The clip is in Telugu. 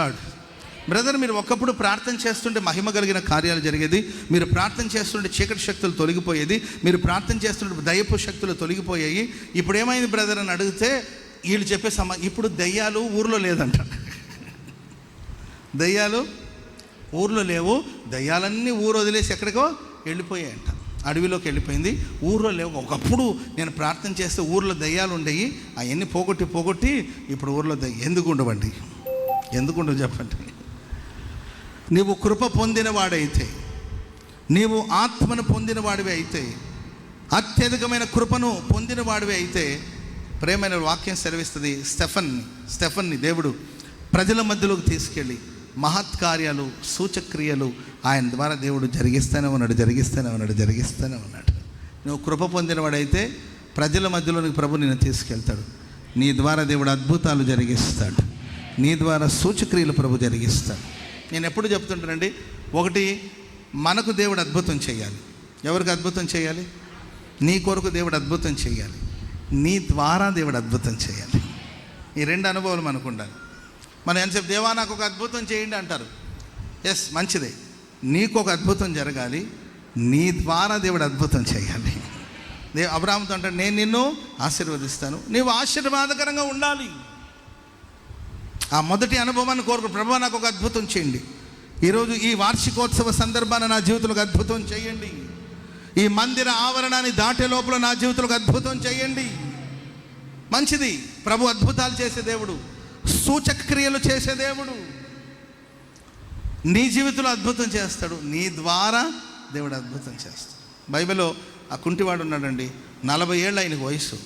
గాడ్. బ్రదర్, మీరు ఒకప్పుడు ప్రార్థన చేస్తుంటే మహిమ కలిగిన కార్యాలు జరిగేది. మీరు ప్రార్థన చేస్తుంటే చీకటి శక్తులు తొలగిపోయేది. మీరు ప్రార్థన చేస్తుంటే దయ్యపు శక్తులు తొలగిపోయాయి. ఇప్పుడు ఏమైంది బ్రదర్ అని అడిగితే వీళ్ళు చెప్పే ఇప్పుడు దయ్యాలు ఊర్లో లేదంట. దయ్యాలు ఊర్లో లేవు. దయ్యాలన్నీ ఊరు వదిలేసి ఎక్కడికో వెళ్ళిపోయాయంట, అడవిలోకి వెళ్ళిపోయింది. ఊర్లో లేవు. ఒకప్పుడు నేను ప్రార్థన చేస్తే ఊర్లో దయ్యాలు ఉండేవి, అవన్నీ పోగొట్టి ఇప్పుడు ఊర్లో ఎందుకు ఉండవండి? ఎందుకు ఉండవు చెప్పండి? నీవు కృప పొందినవాడైతే, నీవు ఆత్మను పొందినవాడివి అయితే, అత్యధికమైన కృపను పొందినవాడివి అయితే, ప్రేమైన వాక్యం సెలవిస్తుంది, స్టెఫన్ని దేవుడు ప్రజల మధ్యలోకి తీసుకెళ్ళి మహత్కార్యాలు, సూచక్రియలు ఆయన ద్వారా దేవుడు జరిగిస్తూనే ఉన్నాడు. నువ్వు కృప పొందినవాడైతే ప్రజల మధ్యలోనికి ప్రభు నిన్ను తీసుకెళ్తాడు. నీ ద్వారా దేవుడు అద్భుతాలు జరిగిస్తాడు. నీ ద్వారా సూచక్రియలు ప్రభు జరిగిస్తాడు. నేను ఎప్పుడు చెప్తుంటానండి, ఒకటి మనకు దేవుడు అద్భుతం చేయాలి. ఎవరికి అద్భుతం చేయాలి? నీ కొరకు దేవుడు అద్భుతం చేయాలి. నీ ద్వారా దేవుడు అద్భుతం చేయాలి. ఈ రెండు అనుభవాలు మనకు ఉండాలి. మనం ఎంతసేపు దేవా నాకు ఒక అద్భుతం చేయండి అంటారు. ఎస్, మంచిదే. నీకు ఒక అద్భుతం జరగాలి, నీ ద్వారా దేవుడు అద్భుతం చేయాలి. అబ్రాహాముతో అంటాడు, నేను నిన్ను ఆశీర్వదిస్తాను, నీవు ఆశీర్వాదకరంగా ఉండాలి. ఆ మొదటి అనుభవాన్ని కోరుకు, ప్రభువా నాకు ఒక అద్భుతం చేయండి. ఈరోజు ఈ వార్షికోత్సవ సందర్భాన్ని నా జీవితంలో అద్భుతం చేయండి. ఈ మందిర ఆవరణాన్ని దాటే లోపల నా జీవితంలో అద్భుతం చేయండి. మంచిది. ప్రభు అద్భుతాలు చేసే దేవుడు, సూచక క్రియలు చేసే దేవుడు. నీ జీవితంలో అద్భుతం చేస్తాడు. నీ ద్వారా దేవుడు అద్భుతం చేస్తాడు. బైబిల్లో ఆ కుంటివాడు ఉన్నాడండి, 40 ఏళ్ళు ఆయనకు వయసు.